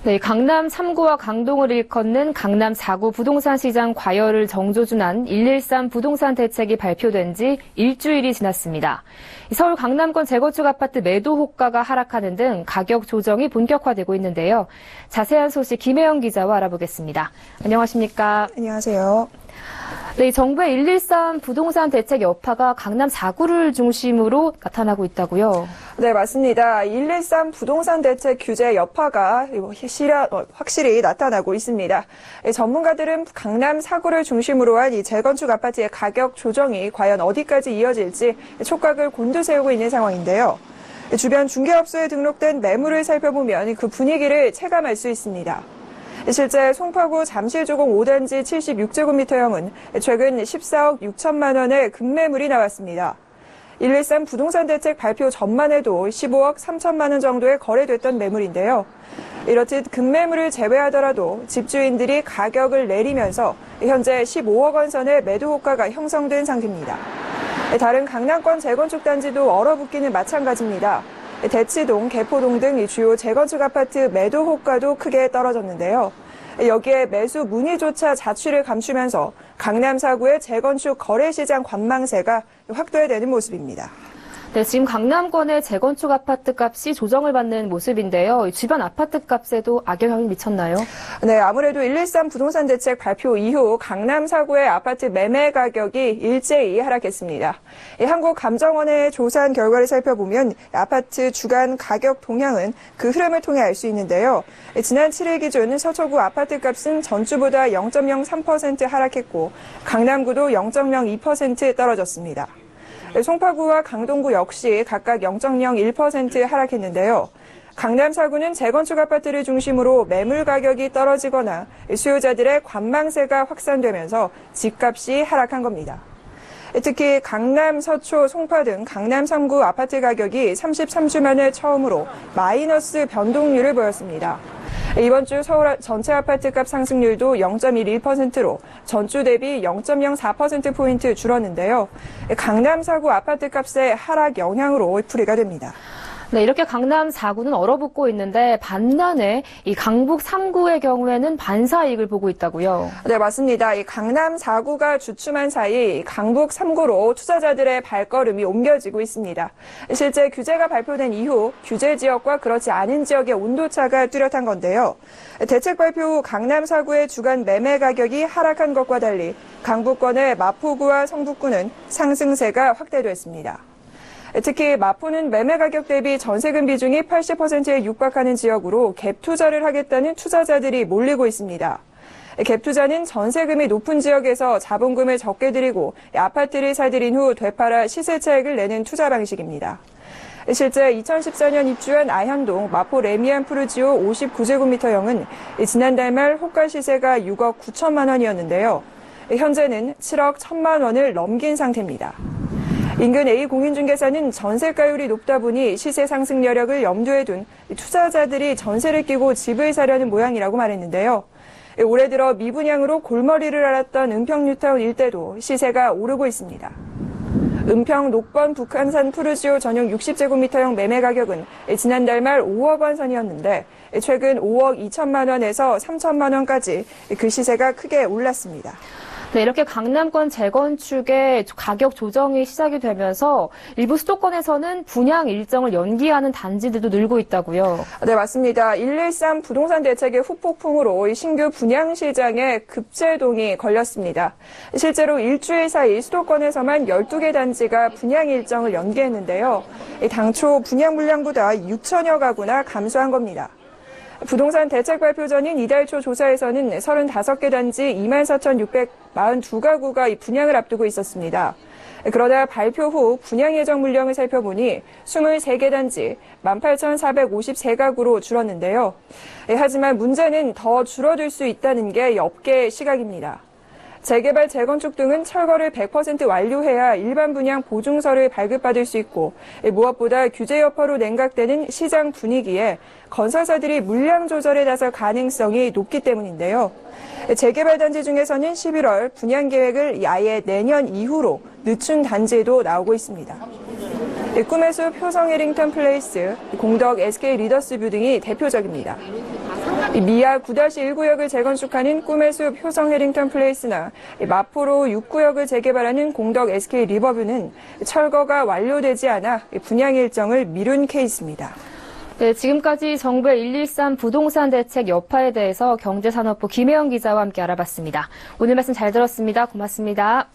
네, 강남 3구와 강동을 일컫는 강남 4구 부동산 시장 과열을 정조준한 113 부동산 대책이 발표된 지 일주일이 지났습니다. 서울 강남권 재건축 아파트 매도 호가가 하락하는 등 가격 조정이 본격화되고 있는데요. 자세한 소식 김혜영 기자와 알아보겠습니다. 안녕하십니까? 안녕하세요. 네, 정부의 113 부동산 대책 여파가 강남 4구를 중심으로 나타나고 있다고요? 네, 맞습니다. 113 부동산 대책 규제 여파가 확실히 나타나고 있습니다. 전문가들은 강남 4구를 중심으로 한 이 재건축 아파트의 가격 조정이 과연 어디까지 이어질지 촉각을 곤두세우고 있는 상황인데요. 주변 중개업소에 등록된 매물을 살펴보면 그 분위기를 체감할 수 있습니다. 실제 송파구 잠실조공 5단지 76제곱미터형은 최근 14억 6천만 원의 급매물이 나왔습니다. 113 부동산 대책 발표 전만 해도 15억 3천만 원 정도에 거래됐던 매물인데요. 이렇듯 급매물을 제외하더라도 집주인들이 가격을 내리면서 현재 15억 원 선의 매도 호가가 형성된 상태입니다. 다른 강남권 재건축 단지도 얼어붙기는 마찬가지입니다. 대치동, 개포동 등 주요 재건축 아파트 매도 호가도 크게 떨어졌는데요. 여기에 매수 문의조차 자취를 감추면서 강남 4구의 재건축 거래시장 관망세가 확대되는 모습입니다. 네, 지금 강남권의 재건축 아파트 값이 조정을 받는 모습인데요. 주변 아파트 값에도 악영향이 미쳤나요? 네, 아무래도 113 부동산 대책 발표 이후 강남 4구의 아파트 매매 가격이 일제히 하락했습니다. 한국감정원의 조사한 결과를 살펴보면 아파트 주간 가격 동향은 그 흐름을 통해 알 수 있는데요. 지난 7일 기준 서초구 아파트 값은 전주보다 0.03% 하락했고 강남구도 0.02% 떨어졌습니다. 송파구와 강동구 역시 각각 0.01% 하락했는데요. 강남 4구는 재건축 아파트를 중심으로 매물 가격이 떨어지거나 수요자들의 관망세가 확산되면서 집값이 하락한 겁니다. 특히 강남, 서초, 송파 등 강남 3구 아파트 가격이 33주 만에 처음으로 마이너스 변동률을 보였습니다. 이번 주 서울 전체 아파트값 상승률도 0.11%로 전주 대비 0.04%포인트 줄었는데요. 강남 4구 아파트값의 하락 영향으로 풀이가 됩니다. 네, 이렇게 강남 4구는 얼어붙고 있는데 반면에 이 강북 3구의 경우에는 반사이익을 보고 있다고요? 네, 맞습니다. 이 강남 4구가 주춤한 사이 강북 3구로 투자자들의 발걸음이 옮겨지고 있습니다. 실제 규제가 발표된 이후 규제 지역과 그렇지 않은 지역의 온도차가 뚜렷한 건데요. 대책 발표 후 강남 4구의 주간 매매 가격이 하락한 것과 달리 강북권의 마포구와 성북구는 상승세가 확대됐습니다. 특히 마포는 매매 가격 대비 전세금 비중이 80%에 육박하는 지역으로 갭 투자를 하겠다는 투자자들이 몰리고 있습니다. 갭 투자는 전세금이 높은 지역에서 자본금을 적게 들이고 아파트를 사들인 후 되팔아 시세 차익을 내는 투자 방식입니다. 실제 2014년 입주한 아현동 마포 레미안 푸르지오 59제곱미터형은 지난달 말 호가 시세가 6억 9천만 원이었는데요. 현재는 7억 1천만 원을 넘긴 상태입니다. 인근 A 공인중개사는 전세가율이 높다 보니 시세 상승 여력을 염두에 둔 투자자들이 전세를 끼고 집을 사려는 모양이라고 말했는데요. 올해 들어 미분양으로 골머리를 앓았던 은평 뉴타운 일대도 시세가 오르고 있습니다. 은평 녹번 북한산 푸르지오 전용 60제곱미터형 매매 가격은 지난달 말 5억 원 선이었는데 최근 5억 2천만 원에서 3천만 원까지 그 시세가 크게 올랐습니다. 네, 이렇게 강남권 재건축의 가격 조정이 시작이 되면서 일부 수도권에서는 분양 일정을 연기하는 단지들도 늘고 있다고요. 네, 맞습니다. 113 부동산 대책의 후폭풍으로 신규 분양 시장에 급제동이 걸렸습니다. 실제로 일주일 사이 수도권에서만 12개 단지가 분양 일정을 연기했는데요. 당초 분양 물량보다 6천여 가구나 감소한 겁니다. 부동산 대책 발표 전인 이달 초 조사에서는 35개 단지 24,642가구가 분양을 앞두고 있었습니다. 그러다 발표 후 분양 예정 물량을 살펴보니 23개 단지 18,453가구로 줄었는데요. 하지만 문제는 더 줄어들 수 있다는 게 업계의 시각입니다. 재개발, 재건축 등은 철거를 100% 완료해야 일반 분양 보증서를 발급받을 수 있고 무엇보다 규제 여파로 냉각되는 시장 분위기에 건설사들이 물량 조절에 나설 가능성이 높기 때문인데요. 재개발 단지 중에서는 11월 분양 계획을 아예 내년 이후로 늦춘 단지도 나오고 있습니다. 꿈의 숲 효성 해링턴 플레이스, 공덕 SK 리더스 뷰 등이 대표적입니다. 미아 9-1구역을 재건축하는 꿈의 숲 효성 해링턴 플레이스나 마포로 6구역을 재개발하는 공덕 SK 리버뷰는 철거가 완료되지 않아 분양 일정을 미룬 케이스입니다. 네, 지금까지 정부의 113 부동산 대책 여파에 대해서 경제산업부 김혜영 기자와 함께 알아봤습니다. 오늘 말씀 잘 들었습니다. 고맙습니다.